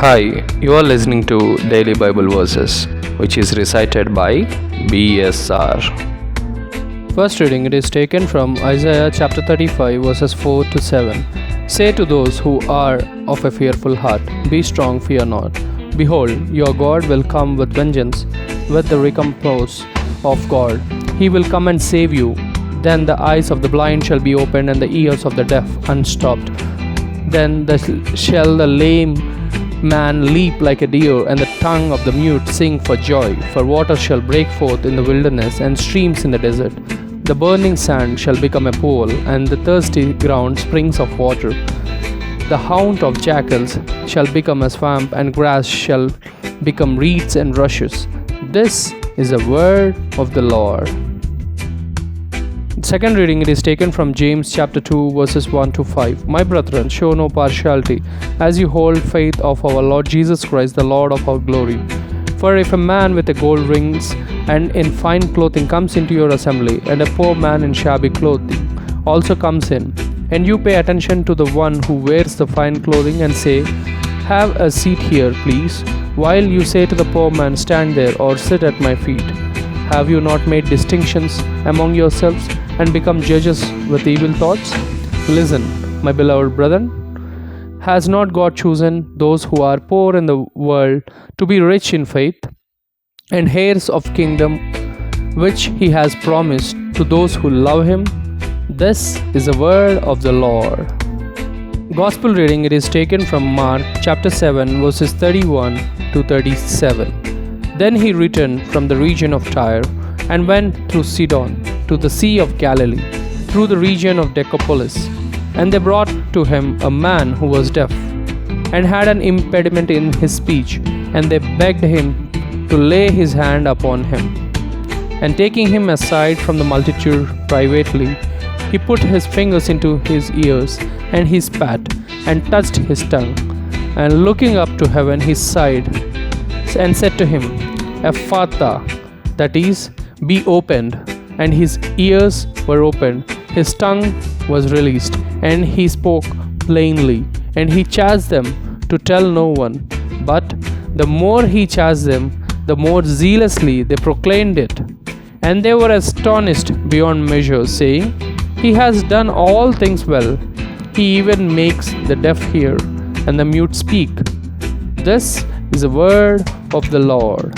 Hi, you are listening to Daily Bible Verses, which is recited by BSR. First reading, it is taken from Isaiah chapter 35 verses 4 to 7. Say to those who are of a fearful heart, be strong, fear not. Behold, your God will come with vengeance, with the recompense of God. He will come and save you. Then the eyes of the blind shall be opened, and the ears of the deaf unstopped. Then shall the lame man leap like a deer, and the tongue of the mute sing for joy. For waters shall break forth in the wilderness, and streams in the desert. The burning sand shall become a pool, and the thirsty ground springs of water. The haunt of jackals shall become a swamp, and grass shall become reeds and rushes. This is the word of the Lord. Second reading, it is taken from James chapter 2 verses 1 to 5. My brethren, show no partiality, as you hold faith of our Lord Jesus Christ, the Lord of our glory. For if a man with a gold rings and in fine clothing comes into your assembly, and a poor man in shabby clothing also comes in, and you pay attention to the one who wears the fine clothing and say, have a seat here, please, while you say to the poor man, stand there or sit at my feet. Have you not made distinctions among yourselves and become judges with evil thoughts? Listen, my beloved brethren, has not God chosen those who are poor in the world to be rich in faith and heirs of kingdom which he has promised to those who love him? This is the word of the Lord. Gospel reading, it is taken from Mark chapter 7 verses 31 to 37. Then he returned from the region of Tyre and went through Sidon to the Sea of Galilee, through the region of Decapolis. And they brought to him a man who was deaf and had an impediment in his speech, and they begged him to lay his hand upon him. And taking him aside from the multitude privately, he put his fingers into his ears, and he spat, and touched his tongue. And looking up to heaven, he sighed, and said to him, Ephphatha, that is, be opened. And his ears were opened, his tongue was released, and he spoke plainly. And he charged them to tell no one. But the more he charged them, the more zealously they proclaimed it. And they were astonished beyond measure, saying, He has done all things well. He even makes the deaf hear, and the mute speak. This is the word of the Lord.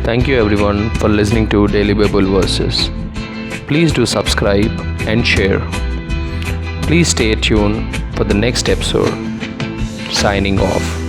Thank you everyone for listening to Daily Bible Verses. Please do subscribe and share. Please stay tuned for the next episode. Signing off.